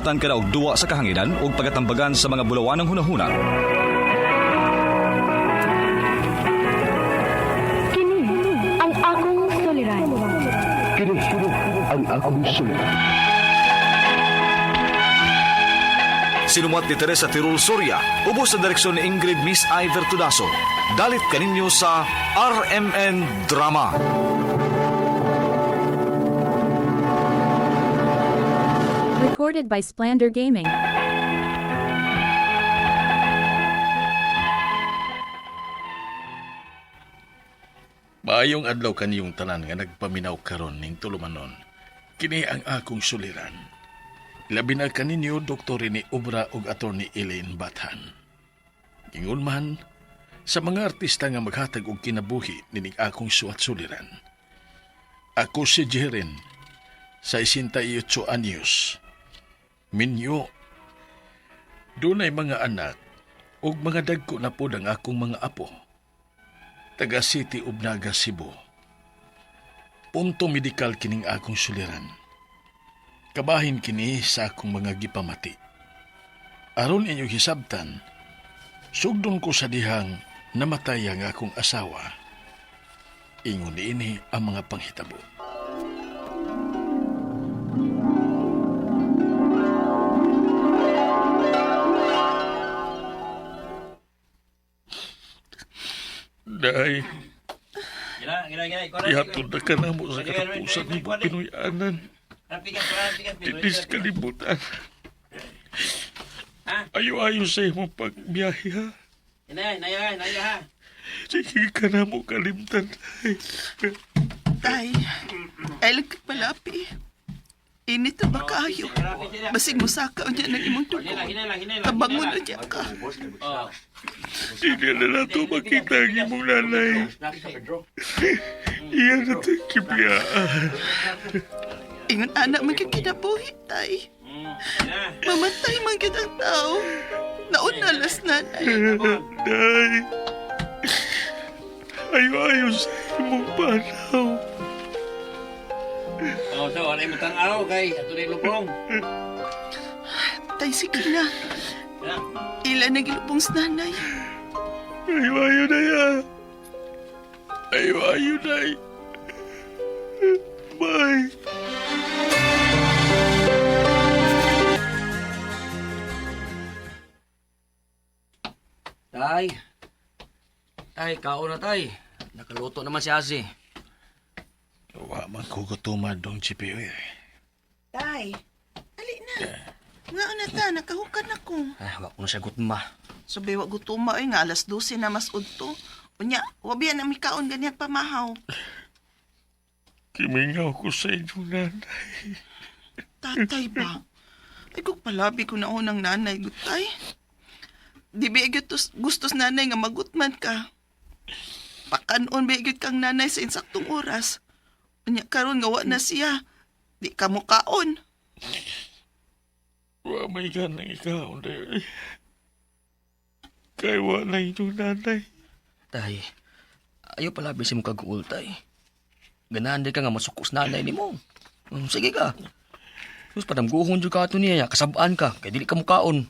Tan ka na og duwa sa kahanginan ug pagatambagan sa mga bulawan ng hunahuna. Kini ang akong suliran. Kini ang akong suliran. Sinumat ni Teresa Tirul Soria, ubos sa direksyon ni Ingrid Miss Iver Tudaso. Dalit kaninyo sa RMN Drama. Recorded by Splander Gaming. Maayong adlaw kaniyong tanan nga nagpaminaw karon ning tulumanon. Kini ang akong suliran. Labi na kaninyo Dr. ni Obra ug Attorney Elaine Bathan. Ingon man sa mga artista nga maghatag og kinabuhi nining akong suwat suliran. Ako si Jeren, 68 anyos. Minyo, dunay mga anak ug mga dagko na pod ang akong mga apo. Taga City ug Naga, Cebu. Punto medikal kining akong suliran. Kabahin kini sa akong mga gipamati. Aron inyong hisabtan, sugdon ko sa dihang namatay ang akong asawa. Ingon ini ang mga panghitabo. Day, ihatod na ka na mo sa katapusan ni Pinoyanan. Tinis kalibutan. Ayo-ayo sa imong pagbiyahe, ha? Naya. Sige ka na mo kalimtan, Day. Tay, ay palapi. Init na ba kayo? Basig mo sakaw niya ng imong tuko. Kabangon na niya ka. Hindi na nato makita ang imong nanay. Iyan na itong kibiyaan. Ingon anak man kang kinabuhi, tay. Mamatay man kitang tao. Naunalas nanay. Day, ayo-ayo sa imong panaw. So, ano yung matang araw kay ato rin lupong? Tay, sige na. Ilan na gilupong sa nanay. Ayo-ayo na yan. Ayo-ayo na yan. Bye. Tay, kao na tay. Nakaluto naman si Asi. Wa man ko gutuman dong GPO eh. Tay, ali na. Nga na ta, nakahukan ako. Ay, wak ko na siya gutma. Sabi wa gutuma ay nga alas 12 na mas udto. Unya, wabiyan na mikaon ganyan pamahaw. Kimingaw ko sa inyong nanay. Tatay ba? Ay kung palabi ko na unang nanay, gutay. Di ba gustos nanay nga magutman ka? Pakanon ba kang nanay sa insaktong oras? Unya karon nga wa na siya. Di ka mo kaon. Wa may ganang ikaw, day. Kay wa na inyong nanay. Tay, ayaw pala bisi mo kaguol, tay. Ganahan di ka nga masukos nanay ni mo. Sige ka. Tapos padamguhon dyan ka ito niya, kasabaan ka, kaya dili ka mukaon.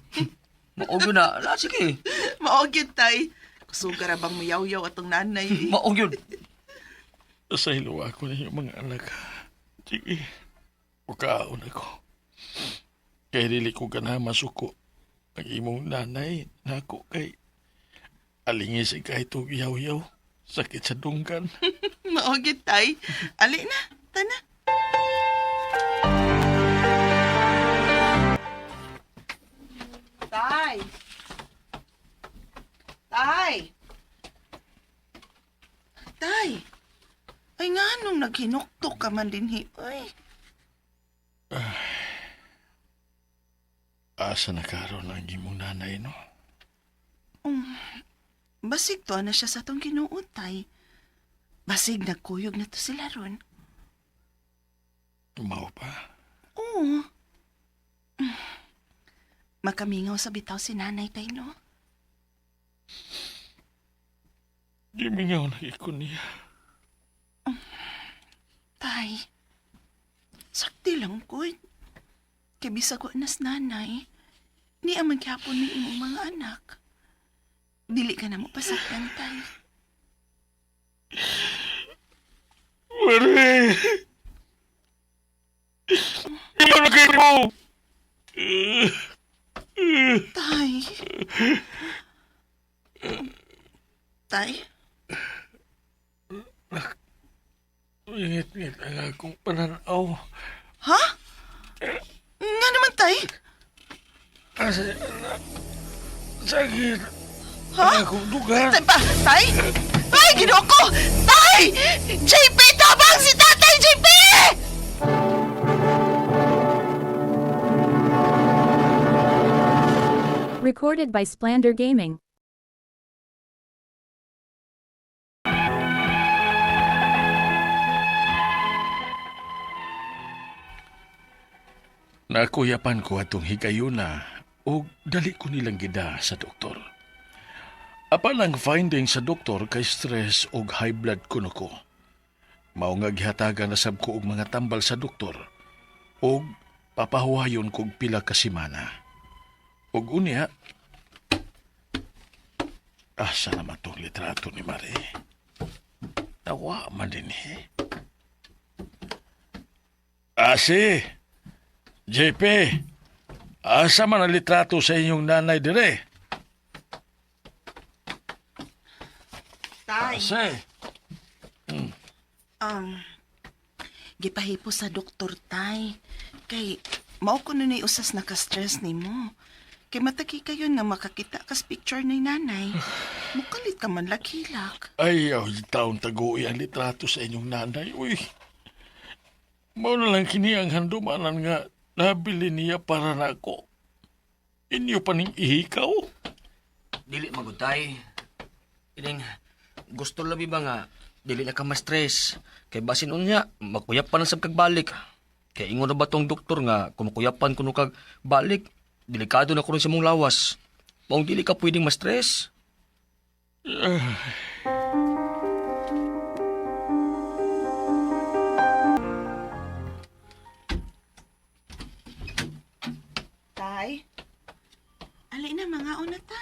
Maog yun na, sige. Maog yun, tay. Kusugara bang mayaw-yaw atong nanay. Maog yun. Sa hiluwa ko na yung mga anak. Sige, mukaon ako. Kaya dili ko gana masuko. Ang imong nanay, nako kay alingis ikay itong yaw-yaw. Sakit sa dunggan. Maog yun, tay. Ali na, tana. Tay! Tay! Tay! Ay nga nung naghinuktok ka man din, ay. Asa na karon ang imong nanay, no? Basig to na siya sa tong kinuot, tay. Basig nagkuyog na to sila ron. Mao pa? Oo. Makamingaw sa bitaw si nanay, tay, no? Gimingaw na ikon niya. Tay, sakti lang ko. Kay bisag wa nas nanay, ni ang magyapon ni imong mga anak. Dili ka na mo pasakyan, tay. Mare! Ilan na kayo mo? Tay. Tay? Ngit-ngit ang akong pananaw. Ha? Nga naman, tay? Kasi, sakit. Ha? Ang akong dugan. Tay pa? Tay? Tay, ginoo ko! Tay! JP, tabang si tatay, JP! Recorded by Splander Gaming. Nakuyapan ko atong higayuna o dali ko nilang gida sa doktor. Apan ang finding sa doktor kay stress o high blood kuno ko. Mao nga gihatagan na sab ko og mga tambal sa doktor o papahuwayon kog pila ka semana. Og unya, asa naman tong litrato ni Marie? Nawa man din eh. Asi! JP, asa man ang litrato sa inyong nanay dire? Tay, Asi! gipahipo sa doktor, tay. Kay, mao ko nun usas naka-stress ni mo. Kay matagi kayo nga makakita kas picture ni nanay. Mukalit ka man lakilak. Ayaw, taon tagu'i ang litrato sa inyong nanay. Uy, mao na lang kini ang handumanan nga nabili niya para na ako. Inyo pa ning ihikaw? Dili magutay. Ining gusto labi ba nga dili na ka ma-stress. Kay basin unya makuyap pa na sab kag balik. Kay ingon na ba tong doktor nga kung makuyapan kuno kag balik, delikado na kuno sa mong lawas. Maong dili ka pwedeng ma-stress. Tay, alay na mga unata.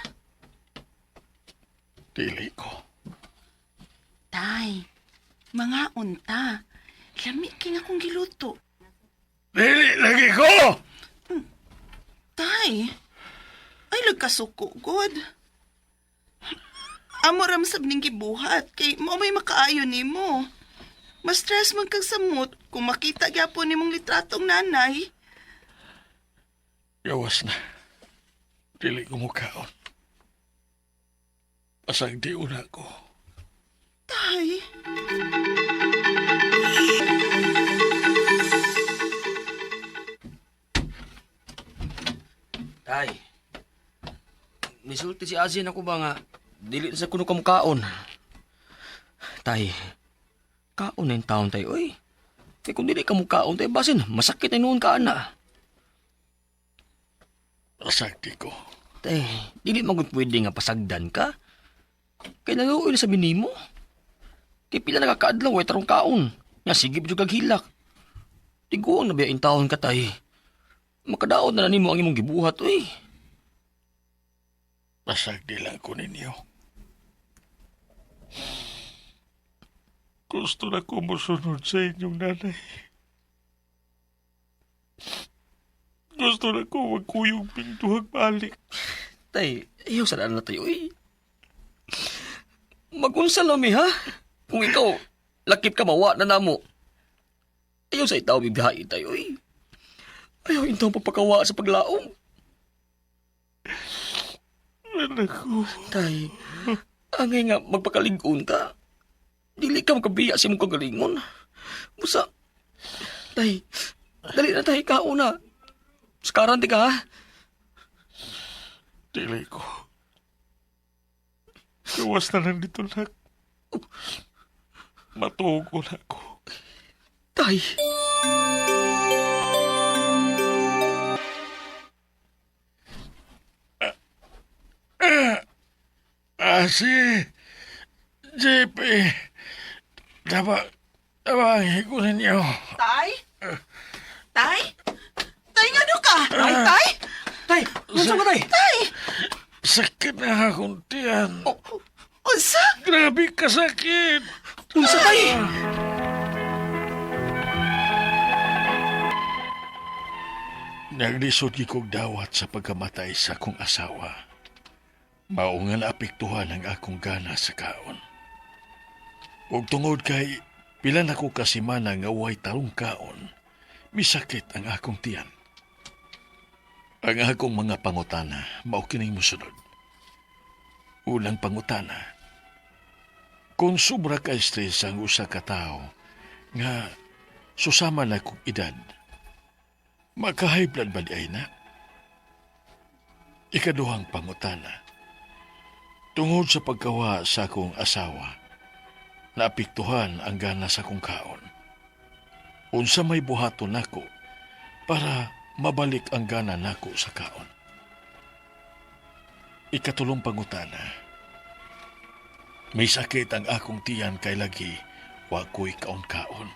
Dili ko. Tay, mga unta. Lami king akong giluto. Dili lagi ko! Tay, ay lagkasuko, God. Amo ramsab ning gibuhat, kay mo may makaayo ni mo. Ma-stress man kag samot kung makita gyapon nimong litratong nanay. Yawas na. Dili ko mukaon. Asang di una ko. Tay, Tay, misulti si Azin ako ba nga dili na sa kuno kamukaon. Tay, kaon na yung taon tay, oy. Kaya kung dili kamukaon tay, basin, masakit na noon ka na. Asang di ko. Tay, dili magod pwede nga pasagdan ka. Kaya naluoy na sabi nimo. Kaya pila nakakaadlaw, way tarong kaon. Nga sigib jud kag hilak. Tiguang na biyain taon ka tay. Makadaot na nimo ang imong gibuhat, oy. Asang di lang ko ninyo. Gusto na ko musunod sa inyong nanay. Gusto na ko magkuyong pintuhag balik. Tay, ayaw sa na tayo, oy. Magunsa lami, ha? Kung ikaw, lakip ka mawa na namo. Ayaw sa itaw bibihain tayo, oy. Ayaw itaw papakawa sa paglaom. Anak ko. Tay, angay nga magpakalingon ka. Dili ka makabiya sa mong kagalingon. Busa, tay, dali na tayo kauna. Sekarang ka, ha? Dili ko. Gawas na lang dito lang. Matugo na ako. Tay. Si JP, tabangin ko ninyo. tay? Tay? Tay, nga ka? Tay, tay! Tay, unsa ba tay? Sakit na akong tiyan. Unsa? Grabe kasakit. Unsa tay? Naglisod kong dawat sa pagkamatay sa akong asawa. Mao nga naapektuhan ang akong gana sa kaon. Ug tungod kay pila na ko kasimana nga way tarong kaon, misakit ang akong tiyan. Ang akong mga pangutana mao kining mosunod. Unang pangutana, kung sobra ka stress ang usa ka tawo nga susama na kong edad, maka-high blood ba di ay na? Ikaduhang pangutana, tungod sa pagkawa sa akong asawa, naapektuhan ang gana sa akong kaon. Unsa may buhaton nako para mabalik ang gana nako sa kaon. Ikatulong pangutana, may sakit ang akong tiyan kay lagi wa ko'y kaon-kaon.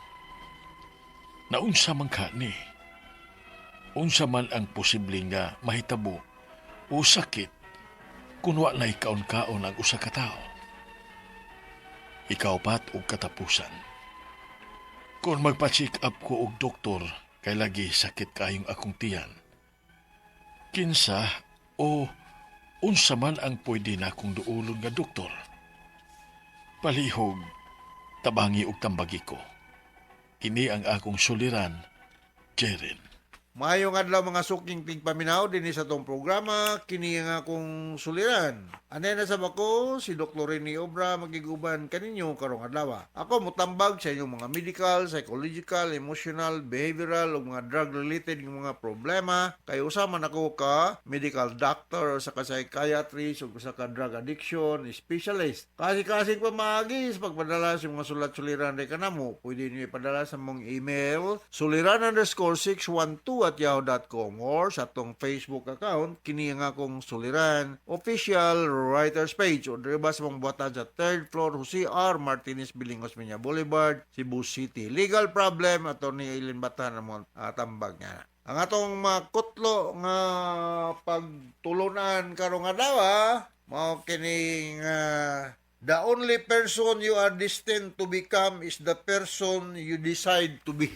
Naunsa man kani? Unsa man ang posibleng nga mahitabo o sakit kung wa na'y kaon-kaon ang usa ka tawo. Ikaapat og katapusan. Kung magpa-check up ko og doktor kay lagi sakit kayong akong tiyan, kinsa o unsa man ang pwede na akong duulon nga doktor. Palihog, tabangi og tambagi ko. Kini ang akong suliran, Jeren. Mayong adlaw mga suking tigpaminaw din sa tong programa kini nga akong suliran. Anay na sa bako si Dr. Rene Obra magiguban kaninyo karong adlaw. Ako mutambag sa inyong mga medical, psychological, emotional, behavioral ug mga drug related ng mga problema kay usa man ako ka medical doctor sa psychiatrist ug sa ka drug addiction specialist. Kasi pamaagi sa pagpadala sa mga sulat-suliran kay kanamo, pwede niyo ipadala sa mong email suliran_612@yahoo.com or sa atong Facebook account kini nga akong suliran official writers page o diba sa mga buhatan sa 3rd floor Jose R. Martinez Bilingos Minya Boulevard, Cebu City. Legal problem Attorney Eileen Batan mo tambag niya. Ang atong makutlo nga pagtulunan karong adlaw mao kining the only person you are destined to become is the person you decide to be.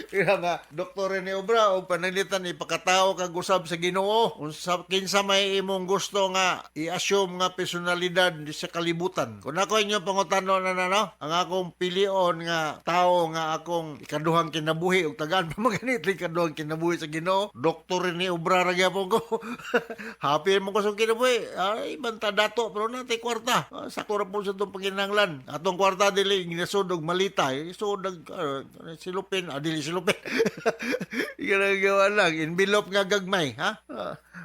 Kaya nga, Dr. Rene Obra, o panalitan ipakatao kag usab sa Ginoo. Unsa kinsa may imong gusto nga i-assume nga personalidad sa kalibutan. Kung ako inyo pangutano na ang akong pilion nga tao nga akong ikaduhang kinabuhi ug tagaan pa maganit ikaduhang kinabuhi sa Ginoo, Dr. Rene Obra ra gyapon ko. Happy mo ko sa kinabuhi. Ay banta dato pero natay kwarta. Sakto ra po sa tong panginahanglan. Atong kwarta dili ginasud og malita. Isud silupin adili silupin. Ginagawa lang envelope nga gagmay, ha?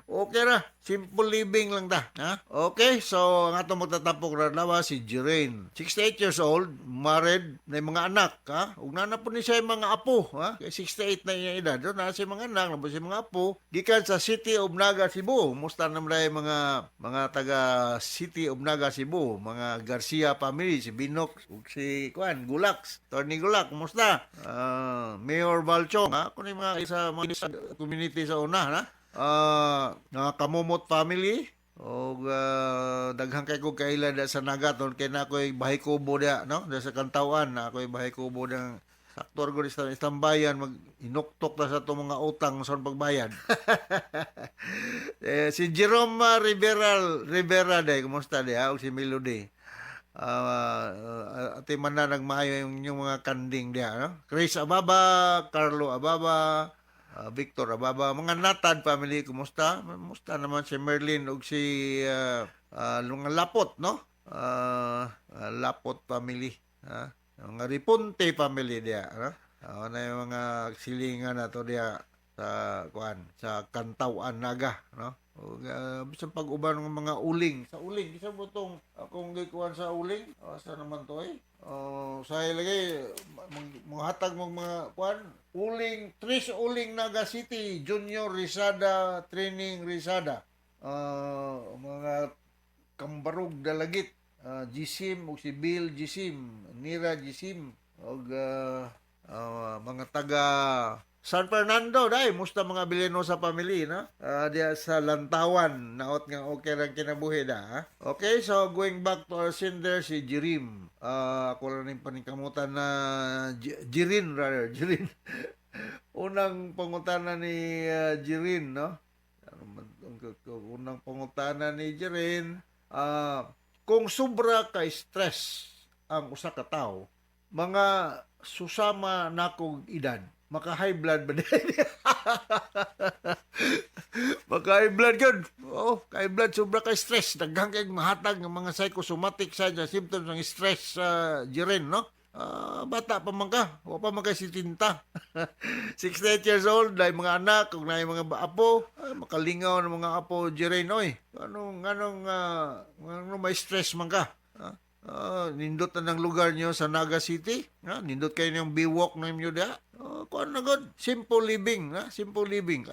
Okay ra, simple living lang ta, ha? Okay, so ang atong magtatapok ra lawa si Jerain, 68 years old, married, may mga anak, ha? Ug nana po ni siya mga apo, ha? Kay 68 na iya edad, do na siya mga anak, na siya mga apo, gikan sa City of Naga, Cebu. Musta na mga taga City of Naga, Cebu, mga Garcia family, si Binok ug si Gulax, Tony Gulax, musta? Mayor Balchong, ha? Kung mga isa mga community sa una, ha? Nga Kamumot family o daghang kay ko kaila da sa Nagaton kay na ako'y bahay kubo da, no? Da sa Kantawan na ako'y bahay kubo ng saktor ko sa istambayan mag inuktok na sa itong mga utang sa pagbayad. Si Jerome Rivera day, kumusta day, ha? O si Melody. Ati man na nagmaayo yung mga kanding dia, no? Chris Ababa, Carlo Ababa, Victor Ababa, mga Natad family, kumusta? Kumusta naman si Merlin ug si Lapot, no? Lapot family, ha? Mga Riponte family dia, no? Na yung mga silingan na to dia sa Kantawan Naga, no? O bisan pag-uban ng mga uling. Sa uling, isa mo itong akong gikuhan sa uling? Asa naman to sa ilagay, manghatag mong mga kuhan, uling, Tris Uling Naga City, Junior Rizada, Training Rizada. Mga Kambarog Dalagit, Gisim, o si Bill Gisim, Nira Gisim, o mga taga San Fernando, dai, musta mga Bilenosa family, no? Diya sa Lantawan, naot nga okay lang kinabuhi da, ha? Okay, so going back to our sender, si Jirim. Ako lang yung paningkamutan na Jirin, rather, Jirin. Unang pangutana ni Jirin, no? Unang pangutana ni Jirin, kung sobra ka stress ang usa ka tawo, mga susama nakong edad, maka-high blood ba din? Maka-high blood yun. Oo, high blood, sobra ka stress. Daghang kay mahatag ng mga psychosomatic side na symptoms ng stress sa Jiren, no? Bata pa man ka. O pa man ka si Tinta. 68 years old, dahil mga anak, kung na mga apo, makalingaw ng mga apo Jiren, oy. Anong may stress man ka? Nindot na ng lugar nyo sa Naga City. Nindot kayo ng biwok na inyo da. Kuan na god. Simple living. Simple living.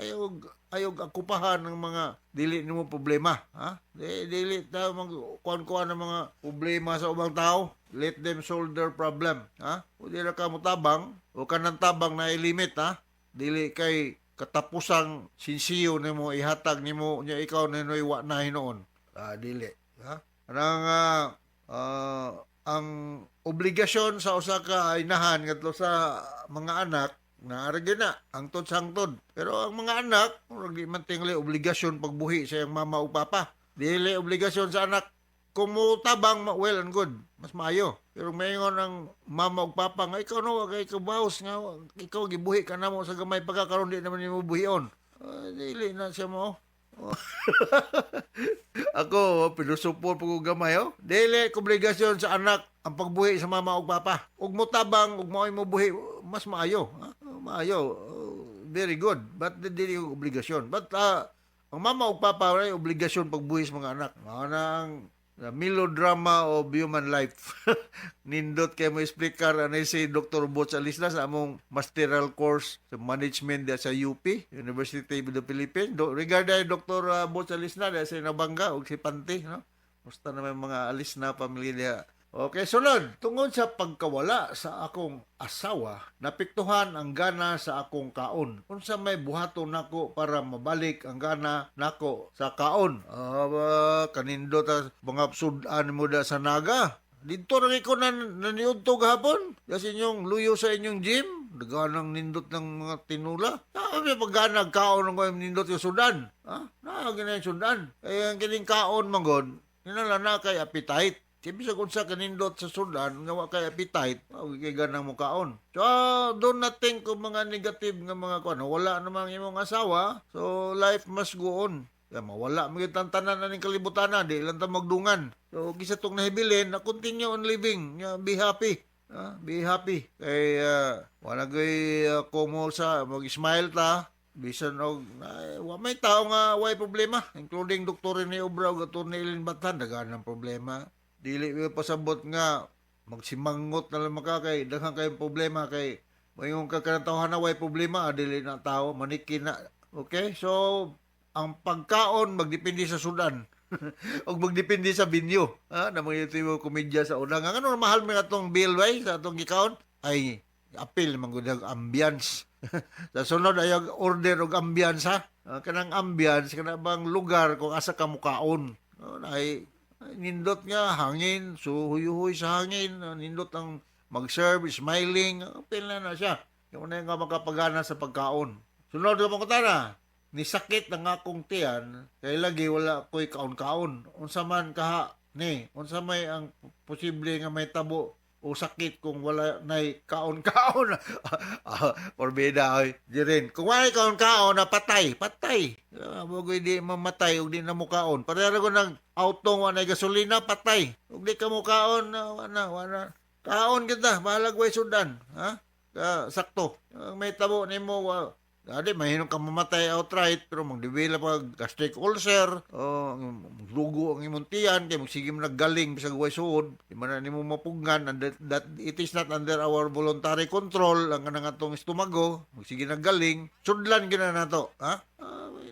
Ayog akupahan ng mga dili nimo problema. Dili ta kuan ng mga problema sa ubang tao. Let them solve their problem. O di ra ka mo tabang o kanang tabang na ilimit. Dili kay katapusang sinsiyo nimo ihatag nimo nya ikaw na wa na hinoon. Dili. Anang ang obligasyon sa usa ka inahan ngadto sa mga anak na na ang sangtod. Pero ang mga anak murag di man tingli obligasyon pagbuhi sa iyang mama o papa. Dili obligasyon sa anak kung tabang well and good, mas maayo. Pero mayon ang mama o papa nga ikaw no kay kabaws nga ikaw gibuhi ka namo sa gamay pagkakaron di naman nimo buhion. Dili na siya mo. Ako, pinusupor po ko gamay, Dili, obligasyon sa anak ang pagbuhi sa mama o papa. Ug mo tabang, ug mo buhi, mas maayo. Maayo. Very good. But dili yung obligasyon. But ang mama o papa ay obligasyon pagbuhi sa mga anak. Mga nang melodrama of human life. Nindot kay mo explicar anay si Dr. Butch Alisna sa among masteral course sa management sa UP, University of the Philippines. Regarding Dr. Butch Alisna sa Nabanga o si Panti, no? Musta na may mga Alisna pamilya. Okay, sunod. Tungod sa pagkawala sa akong asawa, napiktuhan ang gana sa akong kaon. Unsa may buhaton nako para mabalik ang gana nako sa kaon? Kanindot mga sudan mo da sa Naga. Dito rin ko naniudtog hapon. Kasi inyong luyo sa inyong gym. Daganang nindot ng mga tinula. May pagganag kaon ng nindot yung sudan. Ganyan yung sudan. Kaya ang kining kaon manggod, na kay appetite. Sabi sa kung sa kanindot sa sudan, nga wa kay appetite, kay ganang mo kaon. So, doon natin kung mga negative nga mga kuan, wala namang imong asawa, so life must go on. Kaya mawala magitang tanan na ning kalibutan na, di lang ta magdungan. So, kisa tong nahibilin, na continue on living, be happy. Be happy. Kay, wala kay kumo sa, mag-smile ta, bisan og wa may tao nga way problema, including Dr. ni Obra ug Dr. ni Ilin Batan, dagan ng problema. Dili mo pasabot nga magsimangot na lang kay daghang kay problema kay mayong kakanatahan na way problema dili na tao manikin na. Okay, so ang pagkaon magdepende sa sudan og magdepende sa binyo. Na mga yung komedya sa una nga ano mahal mga atong bill way sa atong gikaon ay apil man gud ang ambience. Sa sunod ay order og ambience kanang ambience kana bang lugar kung asa ka mukaon. Ay nindot nga hangin, so huyuhoy sa hangin, nindot ang mag-serve, smiling, pila na siya. Yung na nga makapagana sa pagkaon. Sunod ka mga tara, nisakit ang akong tiyan, kaya lagi wala ko'y kaon-kaon. Unsa man kaha, unsa may ang posible nga may tabo o sakit kung wala na'y kaon-kaon. Porbida, ay, di rin. Kung wala kaon-kaon, patay. Bagoy di mamatay, o di na mukaon. Parera ko ng autong wala gasolina, patay. O di ka mukaon, wala. Kaon kita, malagway sudan. Sakto. May tabo ni mo, dati mahinong ka mamatay outright, pero magdibila pag gastric ulcer, lugo ang imong tiyan, kaya magsige mo naggaling bisag way suod, di man na nimo mapugnan, and that it is not under our voluntary control, ang kanang atong estomago, magsige naggaling, sudlan gina na to,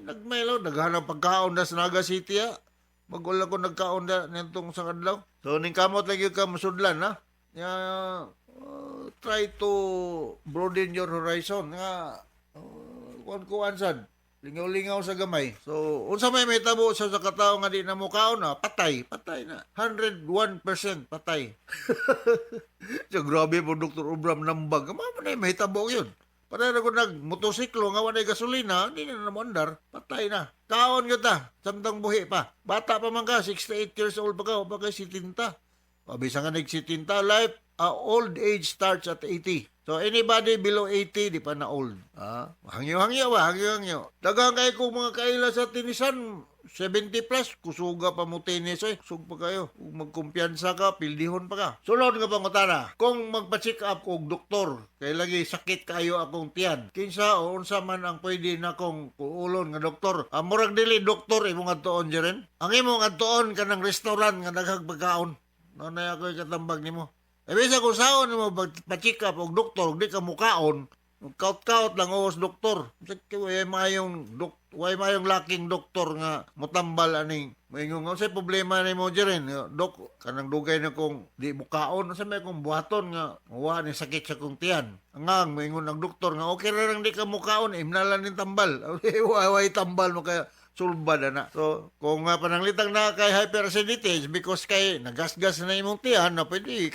nagmailo, naghanap pagkaon na sa Naga City, magula ko nagkaon na nitong sa kadlaw. So, ning kamot lagi ka masudlan, try to broaden your horizon, kuan sad. Lingaw-lingaw sa gamay. So, unsa may tabo sa katao nga di na mukaon na, patay na. 101% patay. So, grabe po Dr. Ubram nambag. Mama na may tabo yun. Patay na ko nag-motosiklo nga wanay gasolina, hindi na namandar, patay na. Kaon ka ta, samtang buhi pa. Bata pa man ka, 68 years old pa ka, o pa kay 70. Bisa nga nag-70, life, old age starts at 80. So, anybody below 80, di pa na old. Hangyo-hangyo ba? Hangyo-hangyo. Dagang kayo kung mga kaila sa tinisan, 70 plus, kusuga pa mo tinis, kusug pa kayo. Kung magkumpiyansa ka, pildihon pa ka. Sulod nga pangutana, kung magpa-check up kong doktor, kaya lagi sakit kayo akong tiyan, kinsa o unsa man ang pwede na kong kuulon nga doktor. Murag dili doktor, imong adtoon dyan. Ang imong adtoon ka ng restaurant nga daghang pagkaon. Nanay ako katambag nimo. Bisa kung saan mo pa-check up og doktor, di ka mukaon, kaut-kaut lang os doktor. Way mayong laking doktor nga mutambal aning moingon nga say problema nimo diren. Dok, kanang dugay na kong di mukaon sa may kong buhaton nga wa ni sakit sa kong tiyan. Angang moingon ang doktor nga okay ra lang di ka mukaon, imnalan ning tambal. Way tambal mo kaya sulbad na. So, kung pananglitang na kay hyperacidity because kay nagasgas na imong tiyan na pwede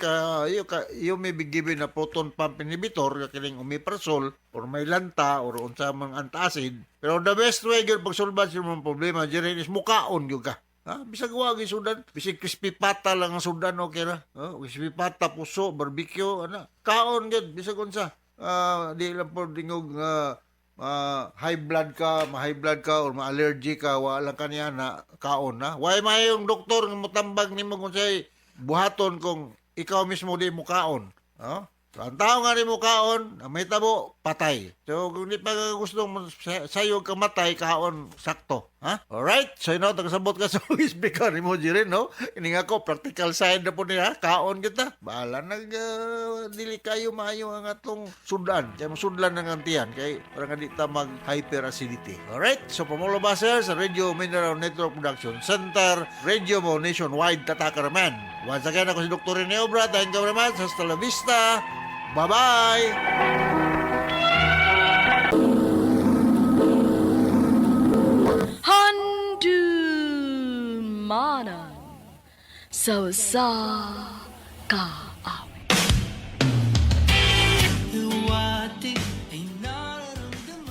you may be given a proton pump inhibitor kining omeprazole or may lanta or unsa mang antacid. Pero the best way gyud pagsulbad sa imong problema diri is mukaon gyud ka. Bisag wa gyud sudan, bisag crispy pata lang ang sudan okay ra. Crispy pata, puso, barbecue ana. Kaon gyud bisag unsa. Di lang po dingog high blood ka, ma-high blood ka or ma-allergy ka, wala ka niya na kaon na. Why may yung doktor nga mutambag nimo kung say buhaton kung ikaw mismo di mo kaon. So, ang tao nga di mo kaon, may tabo, patay. So, kung di pa gusto mo sayo ka matay, kaon, sakto. Alright? So, tagasabot ka sa speaker ni mo rin, no? Ini nga ko, practical side na po niya, kaon kita. Bahala, dili kayo maayo ang atong sudan. Kaya sudlan ng antiyan, kay parang nga di ta mag-hyperacidity. Alright? So, from all of us here sa Radio Mineral Network Production Center, Radio Mo Nationwide, Tatakaraman. Once again, ako si Dr. Rene Obra. Thank you very much. Hasta la vista. Bye-bye! Handumanan sa kaawit.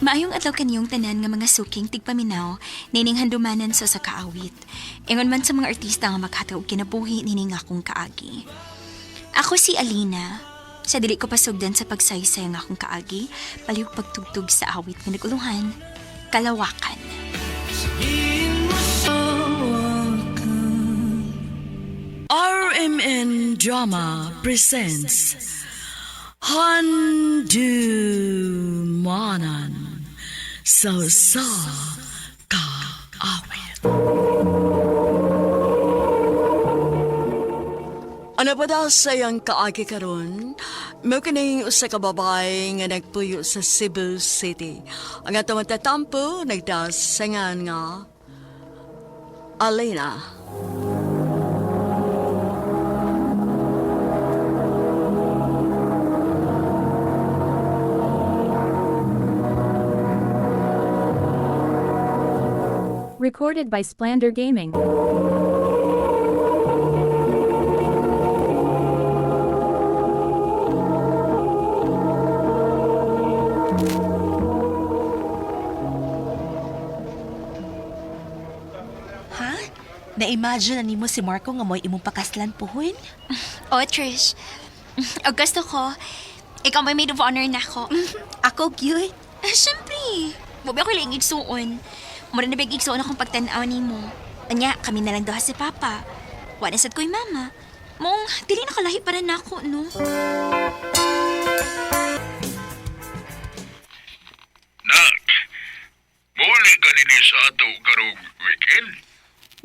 Maayong adlaw kaniyong tanan nga mga suking tigpaminaw nining handumanan sa kaawit. Ingon man sa mga artista nga maghatag og kinabuhi nining akong kaagi. Ako si Alina. Sa dili ko pasugdan sa pagsaysay nga akong kaagi, palihog pagtugtog sa awit nga naguluhan, Kalawakan. RMN Drama presents Handumanan sa kaawit. Ano ba daw sayang kaagi karon? May kining usa ka babay nga nagpuyo sa Cebu City. Ang atong matatampo nagdasangan nga Alina. Recorded by Splander Gaming. Na-imagine na nimo si Marco nga mo'y imong pakaslan puhon? O, Trish. O gusto ko, ikaw may maid of honor na ako. Ako cute. Siyempre. Bubi ako lang igsuon. Mura na big igsuon akong pagtanaw ni mo. Anya, kami na lang doha si Papa. Wala sad ko'y mama. Mong, dili nakalahi para na ako, no? Nak, muli ka din sa ato karong weekend?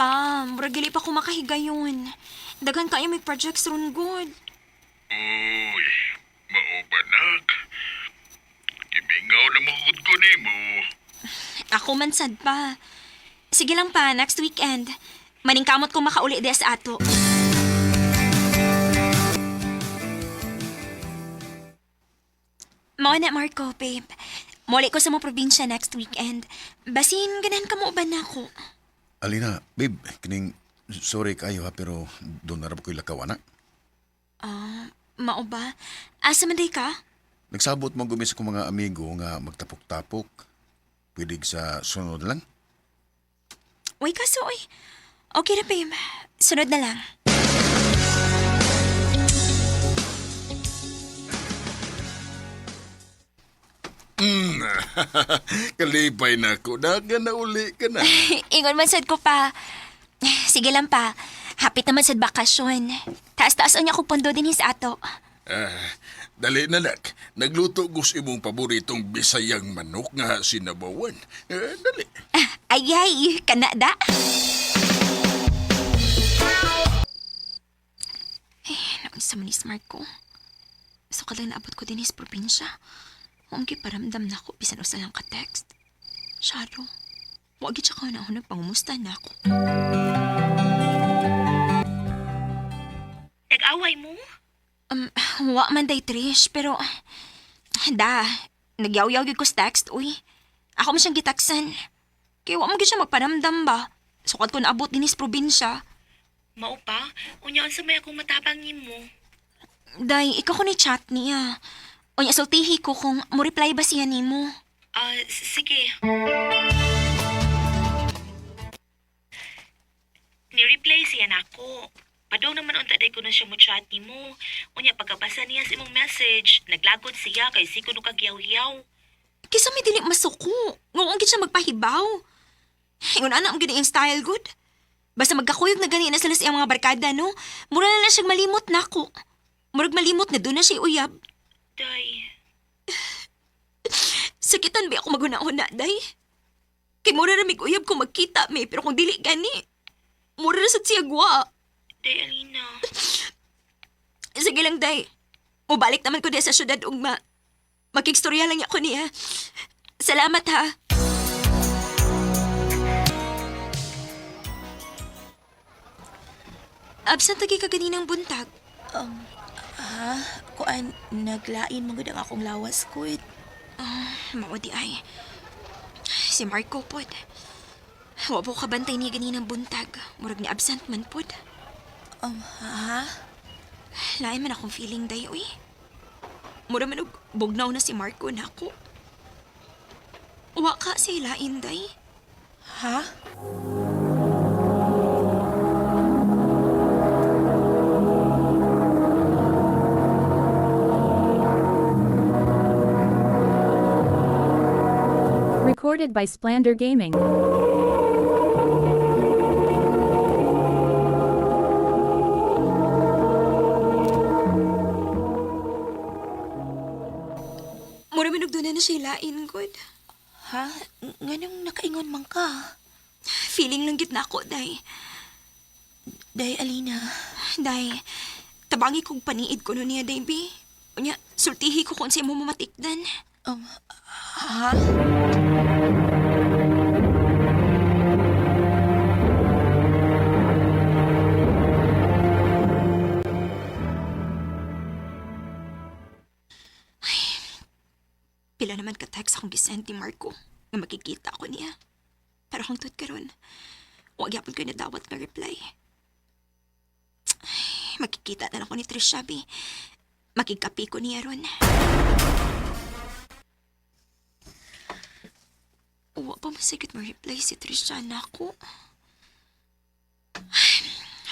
Pa, mura gali pa ko makahigayon. Dagan kayo may projects ron good. Uy, mauban nak. Kimingaw na mahugod ko ni mo. Ako man sad pa. Sige lang pa, next weekend. Maningkamot ko makauli diya sa ato. Mao na, Marco, babe. Muli ko sa mo probinsya next weekend. Basin, ganan ka mo ba na ako? Alina, babe, kining sorry kayo ha, pero doon na rin ko'y lakawana. Mao ba? Asa man day ka? Nagsabot mo gumis ko mga amigo nga magtapok-tapok. Pwede sa sunod lang. Uy, kaso, uy. Okay na, babe. Sunod na lang. Kalipay na ako. Dagan na uli ka na. Ingon man sad ko pa. Sige lang pa. Hapit naman sad bakasyon. Taas-taas niya ko pondo din sa ato. Dali na nak. Nagluto gus imong paboritong bisayang manok nga sinabawan. Dali. Ayay, kanada. Naon sa manis Marco. So ka lang naabot ko din sa probinsya. Huwag paramdam na ako bisan usa lang ka-text. Sharo, huwag siya ka na ako nagpangumusta na ako. Nag-away mo? Wa man day Trish, pero... nagyaw-yaw yun ko sa text, uy. Ako man siyang gitaksan. Kaya wa man gyud siya magparamdam ba? Sukat ko naabot din sa probinsya. Mao pa? Unya sa may akong matabang mo. Day, ikaw ko ni chat niya. Unya, sultihi ko kung mo-reply ba siya nimo. Sige. Ni-reply siya na ako. Padaw naman unta day ko na siya mo chat ni mo. Unya, pagkabasa niya sa imong message, naglagod siya kay siko no kagyaw-yaw. Kisa may dili masuko. Ngawang gid siya magpahibaw. Ingon ana ang gid ang style good. Basta magkakuyog na gani na sila sa iyang mga barkada, no? Mura na lang siyang malimot na ako. Murag malimot na doon na siya uyab. Day. Sakitan ba ako maghuna-huna, day? Kay mura na mig-uyab kung magkita, may. Pero kung dili gani, mura na sa siyagwa. Day, Alina. Sige lang, day. Mubalik naman ko din sa syudad ugma. Makikstorya lang ako niya. Salamat, ha? Absent lagi ka ganinang buntag. Kuan, naglain mo gud ang akong lawas ko. Mao di ay. Si Marco pod. Wa po kabantay niya ganinang buntag. Murag ni absent man pod. Ha? Lain man akong feeling day, uy. Mura man og bugnaw na si Marco na ako. Wa ka si lain day. Ha? Recorded by Splander Gaming. Mura man og doon na siya lain, good. Ha? Nganong nakaingon man ka? Feeling lang gid na ako, day. Day, Alina. Day, tabangi kong paniid ko no niya, day, bi. Unya, sultihi ko kung siya mo mamatikdan. Ha? Pila naman ka-text akong gisend ni Marco nga makikita ko niya. Pero kung tut karon, huwag yapon ko na dawat nga reply. Makikita na lang ko ni Trisha, bi. Makikapi ko niya ron. Huwag pa masigit ma-reply si Trisha na ako.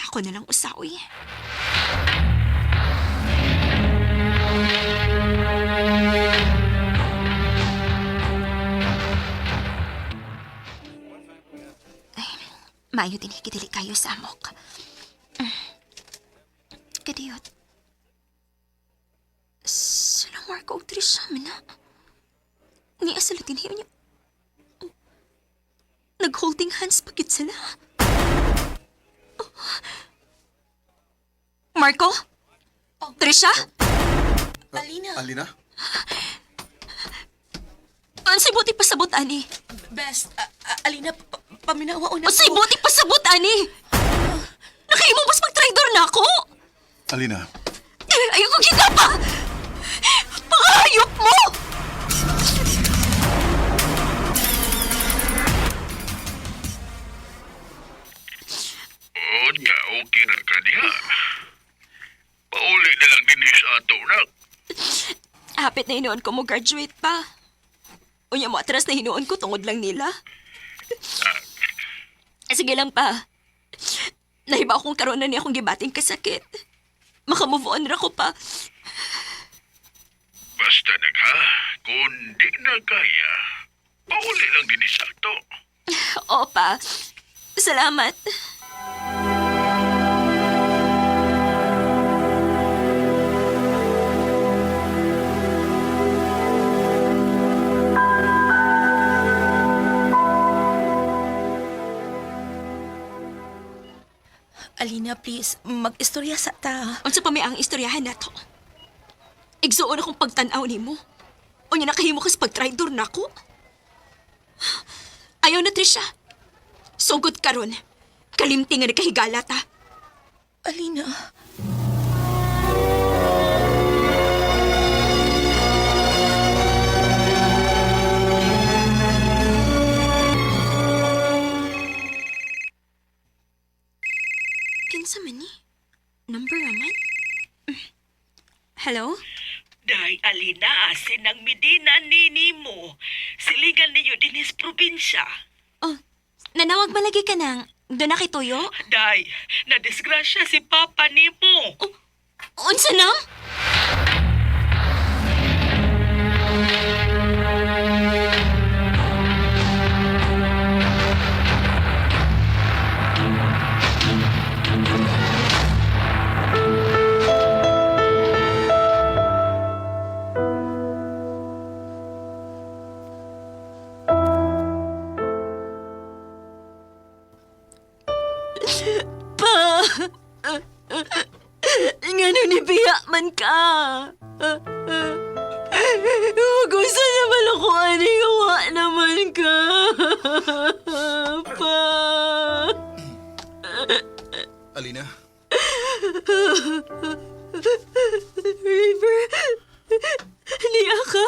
Ako na lang usaoy. Mayo din hikidili kayo sa amok. Kadiyot. Sila Marco o Trisha, mina. Ni asala din niya. Nag-holding hands pagit sila. Marco? Trisha? Alina. Alina? Ansay buti pasabot, ani. Best, Alina, paminawa una Ansay buti pasabot, ani. Nakaimubos mag-traidor na ako. Alina? Ayoko kita pa! Pangayop mo! Unya, okay na ka diha. Pauli na lang din sa ato, nak. Hapit na hinuon ko mo graduate pa. Unya mo atras na hinuon ko tungod lang nila. Sige lang pa. Nahiba akong karoon na niya akong gibating kasakit. Makamove on ra ko pa. Basta nagha, kung di na kaya, pauli lang din sa ato. Opa, salamat. Alina, please, mag-istorya sa ta. Unsa pa may ang istoryahan nato? Igsuon akong pagtanaw nimo. Unya nakahimo ka sa pagtraidor nako. Ayaw na, Trisha. Sugod karon. Kalimti nga nakahigala ta. Alina. Kinsa man ni? Number raman? Hello? Day, Alina, asin ang Medina nini mo. Siligan niyo din is probinsya. Oh, nanawag malagi ka nang doon na kituyo? Day, nadisgrasya si Papa ni mo. Oh, unsa nang? Ngano ni biya man ka? Gusto naman ako anigawa naman ka. Pa. Alina? River, niya ka?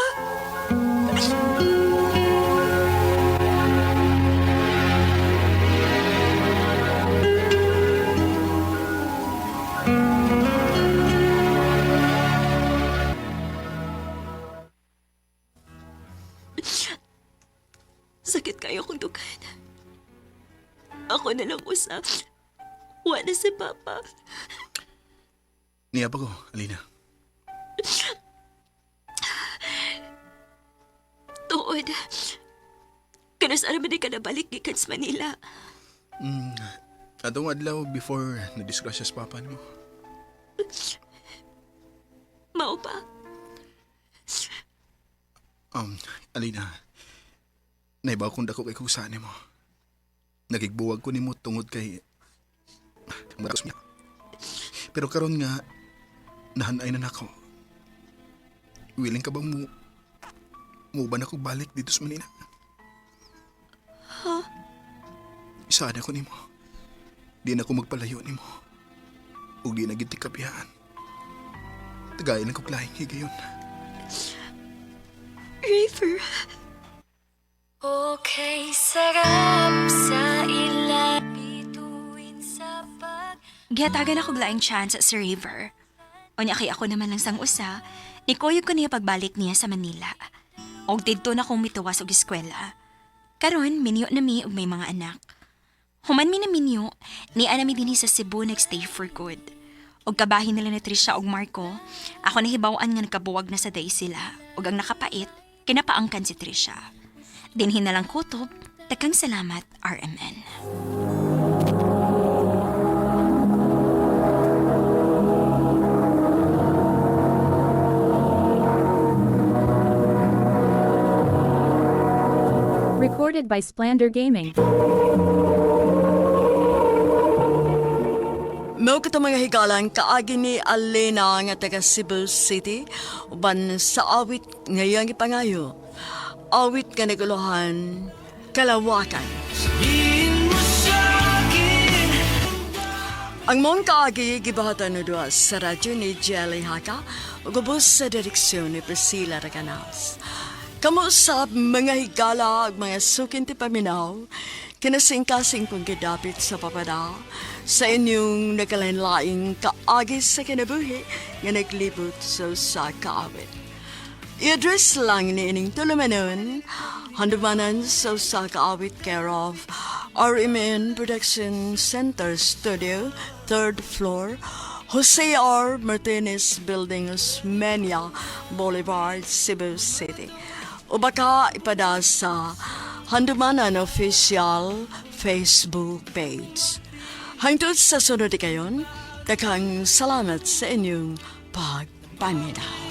Sakit kayo kung dugan. Ako na lang usap. Wala si Papa. Niya pa ko, Alina. Tuod. Kanasara man ka nabalik gikan sa Manila. Atong adlaw before na-disgrasya sa papa mo. Mao pa. Alina, naibaw kong dako kay kusaan mo. Nagigbuwag ko nimo tungod kay maras niya. Pero karon nga nahanay na nako. Willing ka bang mo ba na ko balik dito sa Manila? Ha? Isaan ako nimo. Di na ko magpalayo nimo. Ug di na gid tikapihan. Tagayan ko klaing higayon. River. Okay, sarap sa ila bituin sa pag... Gihatagan ako glaing chance sa River. O niya kay ako naman lang sang usa, nikuyog ko niya pagbalik niya sa Manila. Og didto na kong mituwas og eskwela. Karon, minyo na mi og may mga anak. Human mi na minyo, ni anami dinhi sa Cebu nagstay for good. Og kabahin nila ni Trisha og Marco, ako nahibaw-an nga nagkabuwag na sa day sila. Og ang nakapait, kinapaangkan si Trisha. Dinhin na lang kutob, takang salamat, RMN. Recorded by Splander Gaming. Mao kita mga higalang kaagi ni Alena nga taga Cebu City uban sa awit ngayang ipangayo. Awit nga naguluhan kalawakan. Ang mong kaagi gibahatan na doon sa radyo ni Jelly Haka ug ubos sa direksyon ni Priscilla Raganas. Kamu sa mga higala ug mga sukin ti paminaw kinasing-kasing kong kidapit sa papada sa inyong nakalanlaing kaagi sa kinabuhi nga naglibot sa kaawit. I-address lang ni ining tulumanon, handumanan sa kaawit care of RMN Production Center Studio, 3rd floor, Jose R. Martinez Building, Osmeña Boulevard, Cebu City. O baka ipada sa Handumanan Official Facebook page. Hangtod sa sunod kayon, daghang salamat sa inyong pagpaminaw.